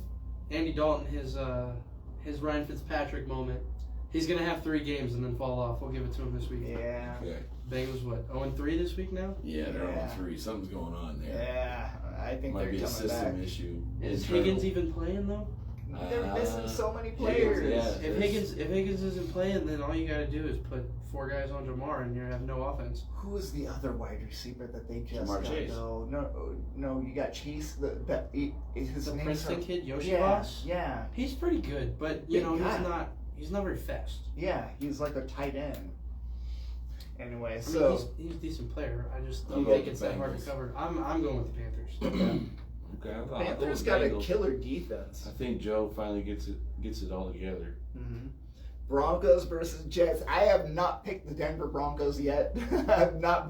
Andy Dalton his Ryan Fitzpatrick moment. He's gonna have 3 games and then fall off. We'll give it to him this week. Yeah. Okay. Bengals what? 0-3 this week now? Yeah, they're Yeah. on 3. Something's going on there. Yeah, I think Might they're be a coming system back. issue. Is Internal. Higgins even playing though? They're missing so many Higgins, players. yeah. If Higgins isn't playing, then all you gotta do is put 4 guys on Jamar and you have no offense. Who is the other wide receiver that they just Jamar got? Chase. No, you got Chase. His The name's Princeton kid, Yoshi Yeah, Boss. yeah, He's pretty good, but you Big know guy. he's not very fast. yeah. He's like a tight end. Anyway, I mean, so he's a decent player. I just I'll don't go think with it's the that hard Bengals. to cover. I'm going with the Panthers. Okay, I'll go Panthers with got a Bengals. killer defense. I think Joe finally gets it all together. Mm-hmm. Broncos versus Jets. I have not picked the Denver Broncos yet. I've not.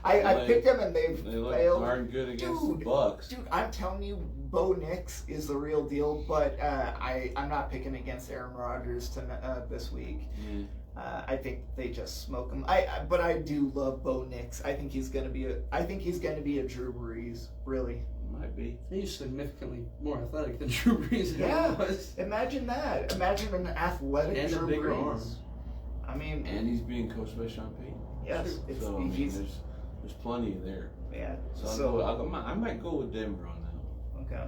I picked them and they've They look failed. darn good against Dude. the Bucks. Dude, I'm telling you, Bo Nix is the real deal. But I'm not picking against Aaron Rodgers this week. Yeah. I think they just smoke him. But I do love Bo Nix. I think he's gonna be a Drew Brees. Really. Might be. He's significantly more athletic than Drew Brees. Yeah. Was. Imagine that. Imagine an athletic And a Drew bigger Brees. arm. I mean, And he's being coached by Sean Payton. yes, it's, So I mean, he's there's plenty there. yeah. So, I might go with Denver on that. Okay.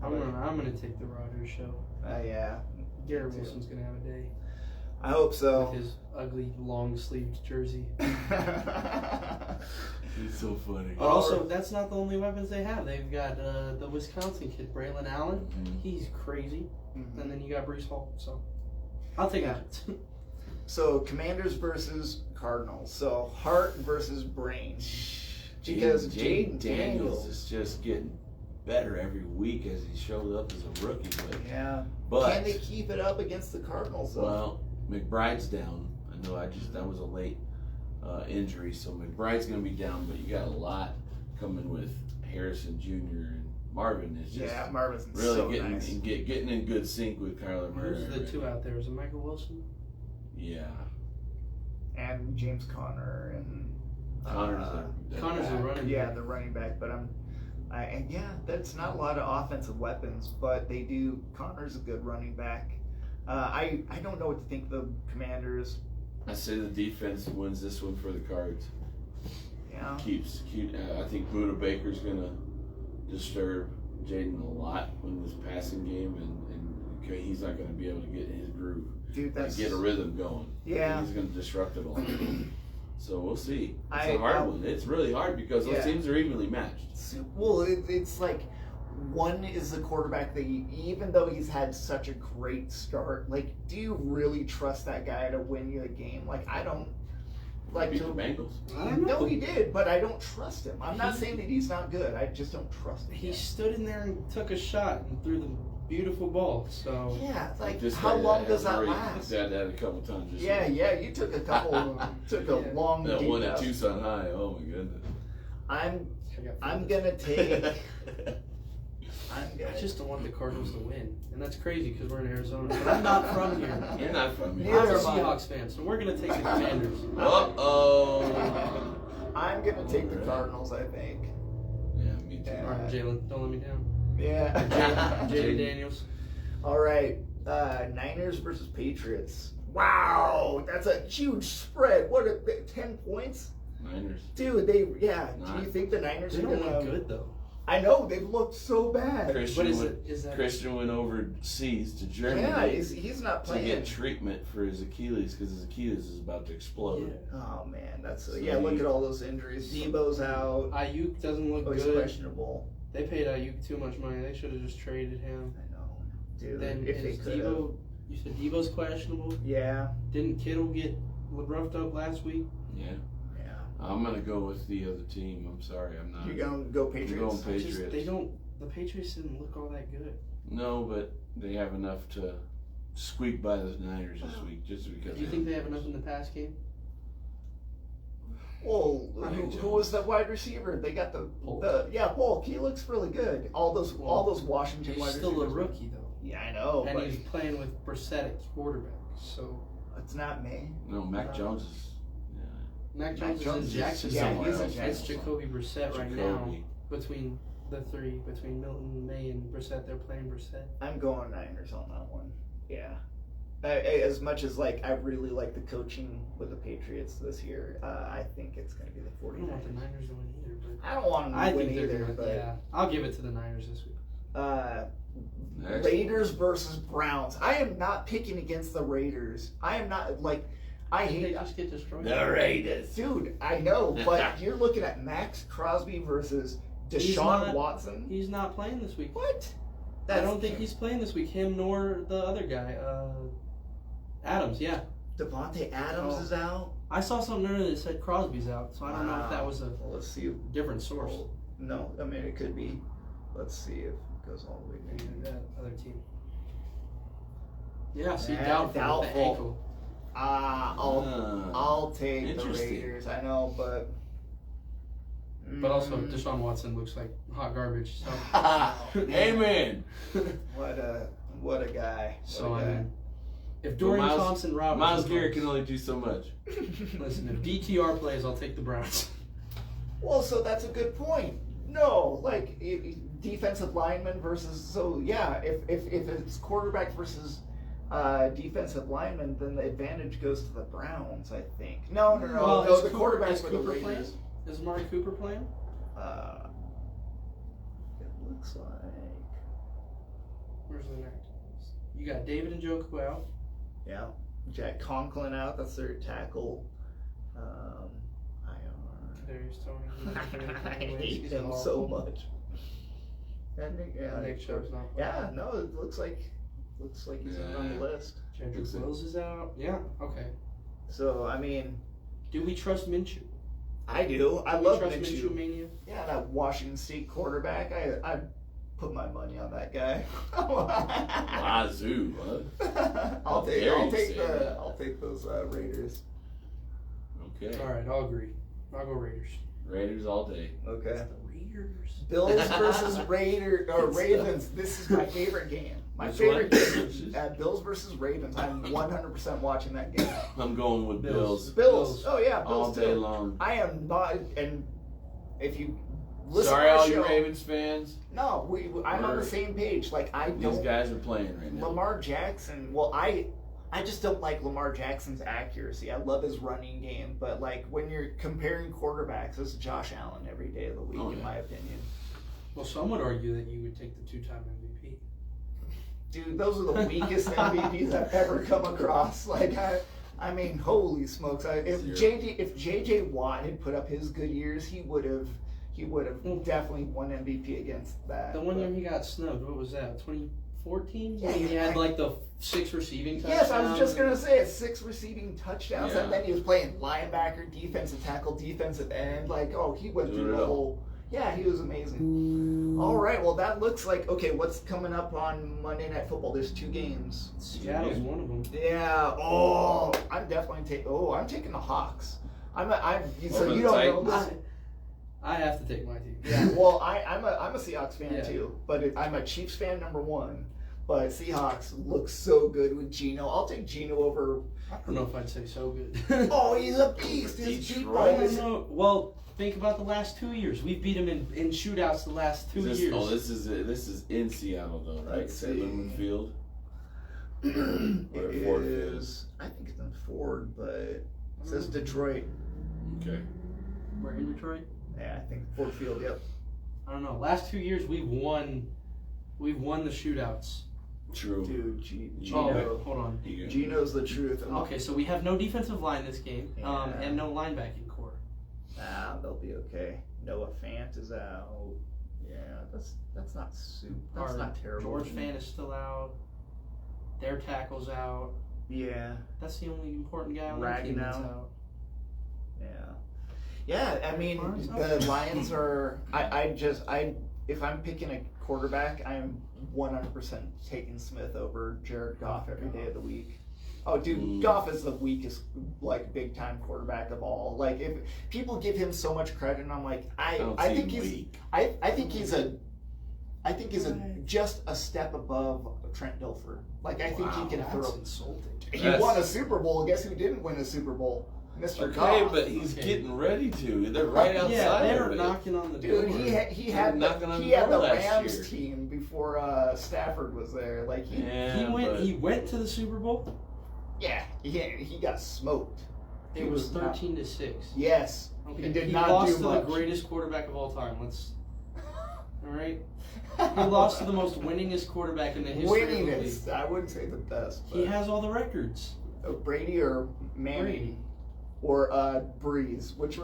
I'm gonna take the Rodgers show. Yeah. Garrett Wilson's gonna have a day I hope so. with his ugly long sleeved jersey. He's so funny. But also, that's not the only weapons they have. They've got the Wisconsin kid, Braylon Allen. Mhm. He's crazy. Mhm. And then you got Brees Hall. So I'll take Yeah. it. So Commanders versus Cardinals. So heart versus brain. Because Jaden Daniels. is just getting better every week as he showed up as a rookie. Yeah. But Can they keep it up against the Cardinals though? well, McBride's down. I know. That was a late injury, so McBride's going to be down. But you got a lot coming with Harrison Jr. and Marvin. Is just yeah, Marvin's really so getting nice. getting in good sync with Kyler Murray. Who's the two out there? Is it Michael Wilson? Yeah, And James Conner and Connor's Connor's the running yeah, back. the running back. But and yeah, that's not a lot of offensive weapons, but they do. Connor's a good running back. I don't know what to think of the Commanders. I say the defense wins this one for the Cards. Yeah. I think Buda Baker's gonna disturb Jaden a lot in this passing game, and he's not gonna be able to get in his groove, Dude, that's get a rhythm going. Yeah. He's gonna disrupt it a lot. So we'll see. It's I- a hard one. It's really hard because those Yeah. teams are evenly matched. Well, it's like one is the quarterback that even though he's had such a great start, like, do you really trust that guy to win you a game? Like, I don't. Like, Beat the Bengals. I don't know. no, he did, but I don't trust him. I'm not saying that he's not good. I just don't trust him. He stood in there and took a shot and threw the beautiful ball. So Yeah, like, Just how had long does that already last? Had that a couple times. This Yeah, year. yeah, you took a couple, took a Yeah. long That deep one at out. Tucson High. Oh my goodness. I'm gonna take. I just don't want the Cardinals to win, and that's crazy because we're in Arizona. But I'm not from here. You're not from I'm here. a Neither am I. Seahawks fan, so we're gonna take the Commanders. Uh-oh. I'm gonna take the Cardinals. I think. Yeah, me too. All right, Jalen, don't let me down. Yeah. Jaden Daniels. All right, Niners versus Patriots. Wow, that's a huge spread. What 10 points, Niners. dude? Do you think the Niners They are don't gonna? look good though. I know they've looked so bad. Christian What went, is that? Christian went overseas to Germany Yeah, he's not to playing. get treatment for his Achilles because his Achilles is about to explode. Oh man, that's So yeah. Look he- at all those injuries. Debo's out. Ayuk doesn't look Oh, he's good. questionable. They paid Ayuk too much money. They should have just traded him. I know, dude. Then if they is could have. Debo? You said Debo's questionable. Yeah, Didn't Kittle get roughed up last week? Yeah. yeah. I'm going to go with the other team. I'm sorry. I'm not. You're gonna go I'm Patriots. going I just, Patriots. they don't. The Patriots didn't look all that good. No, but they have enough to squeak by the Niners this week just because. Do you think they have enough in the pass game? Well, I mean, who was the wide receiver? They got Polk. Polk. He looks really good. All those Washington He's wide still a receivers. rookie though, Yeah, I know, and but he's playing with Brissett at quarterback. So it's not me. No, Mac Jones is. Mac Mac Jones Jones is is- in Jacksonville. yeah, he's in It's Jacksonville. Jacoby Brissett right now. Jacoby. Between the three, between Milton, May, and Brissett, they're playing Brissett. I'm going Niners on that one. Yeah. As much as I really like the coaching with the Patriots this year, I think it's going to be the I don't want the 49ers. Niners to win either, but I don't want them to I win think they're either, gonna. but Yeah, I'll give it to the Niners this week. Next. Raiders versus Browns. I am not picking against the Raiders. I am not I They hate just get destroyed. The Raiders. dude. I know, but you're looking at Max Crosby versus He's Deshaun not- Watson. He's not playing this week. What? I don't think he's playing this week. Him nor the other guy, Adams. Yeah, Devontae Adams Oh. is out. I saw something earlier that said Crosby's out, so I don't know if that Wow. was a Well, let's see. different source. No, I mean it could be. Let's see if it goes all the way Maybe down. that other team. Yeah, see, Yeah, doubtful. With the doubtful. ankle. I'll take the Interesting. Raiders. I know, but. But also, Deshaun Watson looks like hot garbage. So, Amen. What a guy. so What I a guy. mean, if Dorian Miles- Thompson Roberts, Miles Garrett can only do so much. listen. If DTR plays, I'll take the Browns. Well, so that's a good point. No, defensive lineman versus. So yeah, if it's quarterback versus defensive lineman, then the advantage goes to the Browns. I think. No. Well, The quarterbacks for the Cooper Raiders. playing? Is Amari Cooper playing? It looks like. Where's the next? You got David Njoku out. Yeah, Jack Conklin out. That's their tackle. There's Tony. I hate him so much. And Nick Chubb's not playing. Yeah, no, it looks like he's not on the list. Jedrick Wills is out. Yeah, okay. So I mean, Do we trust Minshew? I do. I Do love we trust Minshew. Mania? Yeah, that Washington State quarterback. I put my money on that guy. Wazoo, what? I'll How dare you take say that. I'll take those Raiders. Okay. All right, I'll agree. I'll go Raiders. Raiders all day. Okay. The Raiders. Bills versus Ravens. This is my favorite game. My favorite game. Bills versus Ravens. I'm 100% watching that game. I'm going with Bills. Bills. Oh yeah, All Bills day too. long. I am not. And if you listen Sorry, to our all show, you Ravens fans. no, I'm on the same page. Like I These don't. guys are playing right now. Lamar Jackson. Well, I just don't like Lamar Jackson's accuracy. I love his running game, but like when you're comparing quarterbacks, it's Josh Allen every day of the week, in my opinion. Well, some would argue that you would take the two-time MVP. Dude, those are the weakest MVPs I've ever come across. Like, I mean, holy smokes! If JJ Watt had put up his good years, he would have definitely won MVP against that. The one year he got snubbed, what was that? 2014? Yeah, he had like the 6 receiving touchdowns. Yes, I was just gonna say it. 6 receiving touchdowns, Yeah. and then he was playing linebacker, defensive tackle, defensive end. Like, he went Do through it the all. whole. Yeah, he was amazing. All right, well, that looks like okay. What's coming up on Monday Night Football? There's 2 games. Seattle's one of them. Yeah. Oh, I'm definitely taking. Oh, I'm taking the Hawks. So Over you the don't know Titans? this. I have to take my team. Yeah. Well, I'm a Seahawks fan Yeah. too, but I'm a Chiefs fan #1. But Seahawks look so good with Geno. I'll take Geno over. I don't know if I'd say so good. Oh, he's a beast. His deep Detroit. I don't balls. know. Well, think about the last 2 years. We've beat them in shootouts the last 2 years. Oh, this is in Seattle though, right? Let's see. Lumen Field. Or It Ford is. I think it's in Ford, but it says Detroit. Okay. We're in Detroit. Yeah, I think Ford Field. Yep. I don't know. Last 2 years we've won the shootouts. True. Dude, Oh, Geno. hold on. You go. Geno's the truth. Okay, so we have no defensive line this game, Yeah. and no linebacking core. They'll be okay. Noah Fant is out. Yeah, that's not soup. That's Our not terrible. George Fant is still out. Their tackle's out. Yeah, That's the only important guy on the team that's Ragnow. out. yeah. I mean, Lions the Lions are. If I'm picking a quarterback, I'm 100% taking Smith over Jared Goff every day of the week. Oh, dude, Goff is the weakest, like, big time quarterback of all. Like, if people give him so much credit, and I'm like, I think he's weak. I think he's just a step above Trent Dilfer. Like, I think he can That's throw. insulting. He That's- won a Super Bowl. Guess who didn't win a Super Bowl? Mr. Okay, Goff. but he's Okay. getting ready to. They're right outside Yeah, they're of it. knocking on the Dude, door. he had knocking on the the door last Rams year. team before Stafford was there. Like Yeah, but He went to the Super Bowl. he got smoked. It He was not- 13-6. Yes, Okay. he did He not lost do to much. the greatest quarterback of all time. All right. He lost to the most winningest quarterback in the history of the league. Winningest. I wouldn't say the best. But He has all the records. Brady or Manning Brady. or Breeze. Which?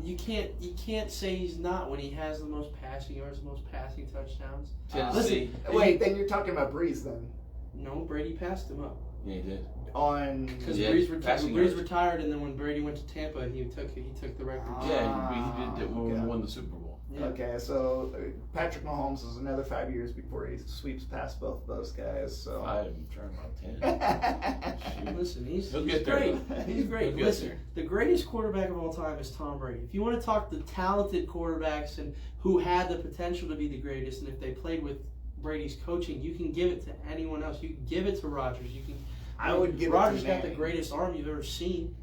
You can't say he's not when he has the most passing yards, the most passing touchdowns. Tennessee. Wait, then you're talking about Breeze then? No, Brady passed him up Yeah, he did. On because Yeah, Breeze passing Breeze yards. retired, and then when Brady went to Tampa, he took the record. Yeah, he did when we okay. won the Super Bowl. Yeah. Okay, so Patrick Mahomes is another 5 years before he sweeps past both of those guys. So. 5, I'm trying about 10. Listen, he's He'll get there, great. though. He's great. He'll get Listen, there. the greatest quarterback of all time is Tom Brady. If you want to talk the talented quarterbacks and who had the potential to be the greatest, and if they played with Brady's coaching, you can give it to anyone else. You can give it to Rodgers. I would give Rodgers it to got the Manning. greatest arm you've ever seen.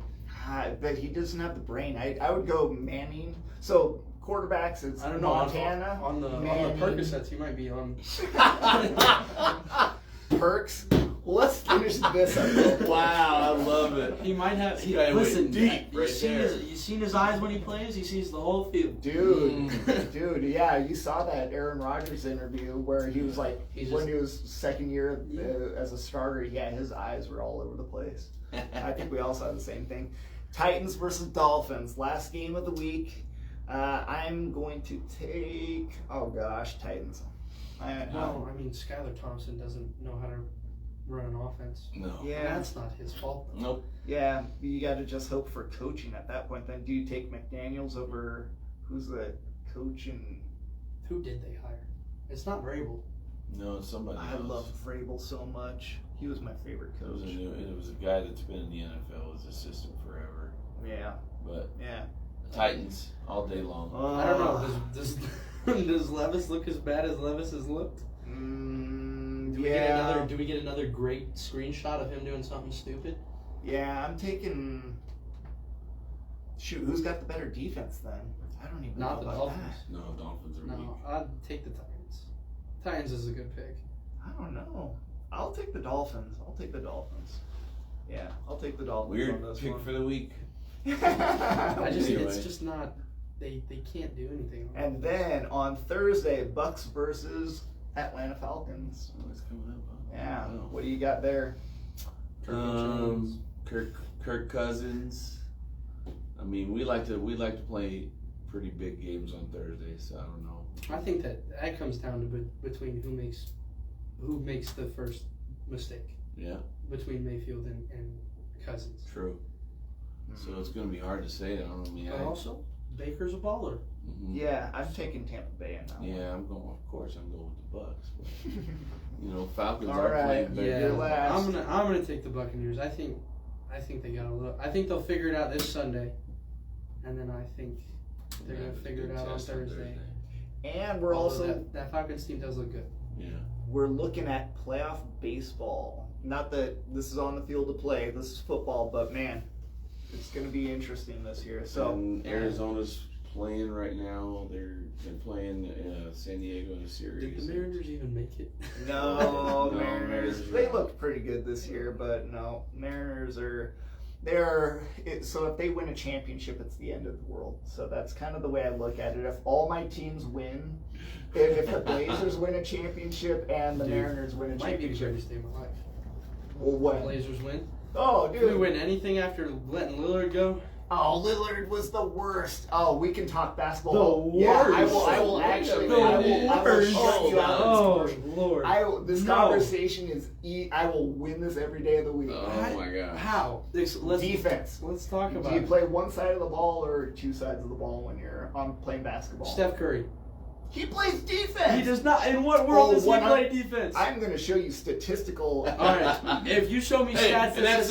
But he doesn't have the brain. I would go Manning. So quarterbacks. It's I don't know. Montana. On the Percocets, he might be on. Perks. Well, let's finish this up. Wow, I love it. He might have. This guy went Listen, deep you right seen there. you seen his eyes when he plays? He sees the whole field. Dude, yeah, you saw that Aaron Rodgers interview where he was like, when he was second year as a starter, yeah, his eyes were all over the place. I think we all saw the same thing. Titans versus Dolphins, last game of the week. I'm going to take, Titans. No, I mean Skylar Thompson doesn't know how to run an offense. No. Yeah, And that's not his fault. Though. Nope. yeah, you got to just hope for coaching at that point. Then, do you take McDaniels over who's the coach? And Who did they hire? It's not Vrabel. No, it's somebody I else. love Vrabel so much. He was my favorite It was, coach. it was a guy that's been in the NFL as assistant forever. Yeah, But yeah. Titans all day long. I don't know. Does Levis look as bad as Levis has looked? Do we get another great screenshot of him doing something stupid? Yeah, I'm taking. Shoot, who's got the better defense then? I don't even Not know the about Dolphins. No, Dolphins are weak. No, I'd take the Titans. Titans is a good pick. that. I don't know. I'll take the Dolphins. Yeah, I'll take the Dolphins Weird on this pick one. for the week. It's Anyway. just not. They can't do anything. And then on Thursday, Bucks versus Atlanta Falcons. Oh, it's coming up. Huh? Yeah. Wow. What do you got there? Kirk Cousins. I mean, we like to play pretty big games on Thursday, so I don't know. I think that comes down to between who makes the first mistake Yeah, between Mayfield and Cousins. true. So it's going to be hard to say. I don't know. I mean, But also, Baker's a baller. Yeah, I'm taking Tampa Bay in that one. Yeah, I'm going. Of course, I'm going with the Bucks. But, Falcons All are right. playing better. Your last. I'm gonna take the Buccaneers. I think they got a little. I think they'll figure it out this Sunday, and then I think they're gonna figure it out on Thursday. And we're Although also that Falcons team does look good. Yeah. we're looking at playoff baseball. Not that this is on the field to play. This is football, but man, it's going to be interesting this year. So And Arizona's playing right now. They're been playing San Diego in a series. Did the Mariners even make it? no, No, Mariners. Mariners. They looked pretty good this year, but no, Mariners are. So if they win a championship, it's the end of the world. So that's kind of the way I look at it. If all my teams win, if the Blazers win a championship and the Mariners win a Might be the championship, greatest day of my life. well, what? Blazers win. Oh, If we dude. win anything after letting Lillard go, Oh, Lillard was the worst. Oh, we can talk basketball. The Yeah, I worst. will Wait a actually. minute. I will worst. shut you out. oh this morning. Lord! This No. conversation is. I will win this every day of the week. Oh my gosh. How? Let's Defense. talk Do about you it. play one side of the ball or two sides of the ball when you're playing basketball? Steph Curry. He plays defense. He does not. In what world Oh, does he what play defense? I'm going to show you statistical. All right. If you show me Hey, stats, and that's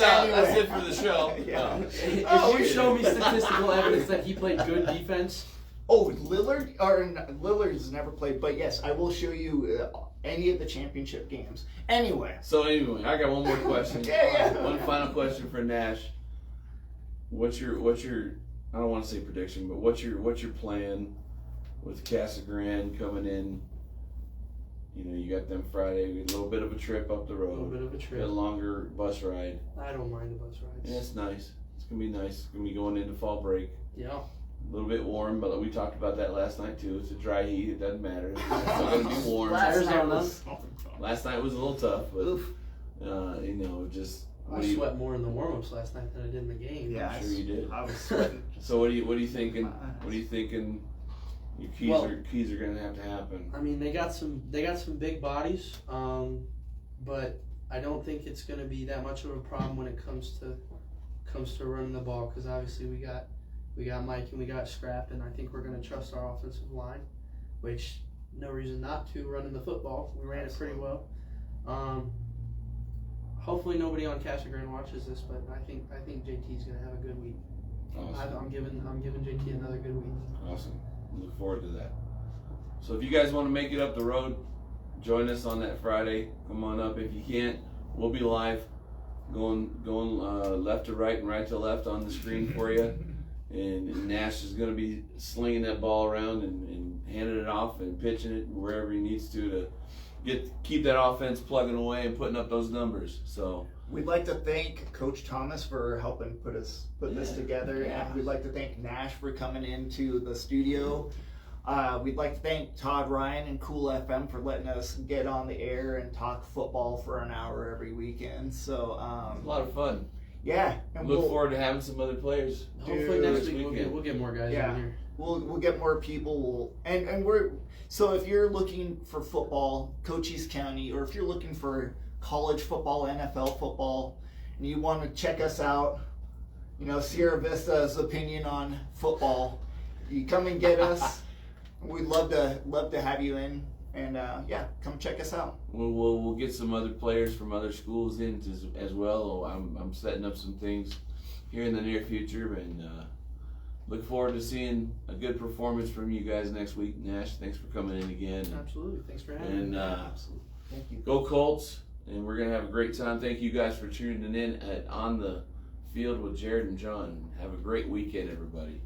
it for the show. Yeah. if Oh, you yeah. show me statistical evidence that he played good defense, Oh, Lillard's never played, but yes, I will show you any of the championship games. Anyway. So anyway, I got one more question. Yeah. One final question for Nash. What's your I don't want to say prediction, but what's your plan with Casa Grande coming in? You got them Friday, a little bit of a trip up the a little road, bit of a a trip. longer bus ride. I don't mind the bus rides. Yeah, it's nice. It's gonna be nice. It's gonna be going into fall break. Yeah. A little bit warm, but we talked about that last night too. It's a dry heat. It doesn't matter. It's still gonna be warm. Last night Arizona. was. Last night was a little tough, but Oof. just. I sweat more in the warm-ups last night than I did in the game. Yeah, I'm sure you did. I was sweating. So what are you thinking? What are you thinking? Your keys are gonna have to happen. I mean, they got some big bodies, but I don't think it's going to be that much of a problem when it comes to running the ball, because obviously we got Mike and we got Scrap, and I think we're going to trust our offensive line, which no reason not to running the football. We ran it pretty well. Hopefully nobody on Casa Grande watches this, but I think JT's going to have a good week. Awesome. I'm giving JT another good week. Awesome. Look forward to that. So if you guys want to make it up the road, join us on that Friday. Come on up. If you can't, we'll be live, going left to right and right to left on the screen for you. and Nash is going to be slinging that ball around and handing it off and pitching it wherever he needs to keep that offense plugging away and putting up those numbers. So we'd like to thank Coach Thomas for helping put this together, and we'd like to thank Nash for coming into the studio. We'd like to thank Todd Ryan and Cool FM for letting us get on the air and talk football for an hour every weekend. So a lot of fun. Yeah, and look forward to having some other players. Hopefully next week we'll get more guys in here. We'll get more people. And we're so if you're looking for football, Cochise County, or if you're looking for college football, NFL football, and you want to check us out, Sierra Vista's opinion on football, you come and get us. We'd love to have you in, and come check us out. We'll get some other players from other schools in as well. I'm setting up some things here in the near future, and look forward to seeing a good performance from you guys next week. Nash, thanks for coming in again. Absolutely, thanks for having me. Absolutely, thank you. Go Colts, and we're gonna have a great time. Thank you guys for tuning in at On the Field with Jarad and Jon. Have a great weekend, everybody.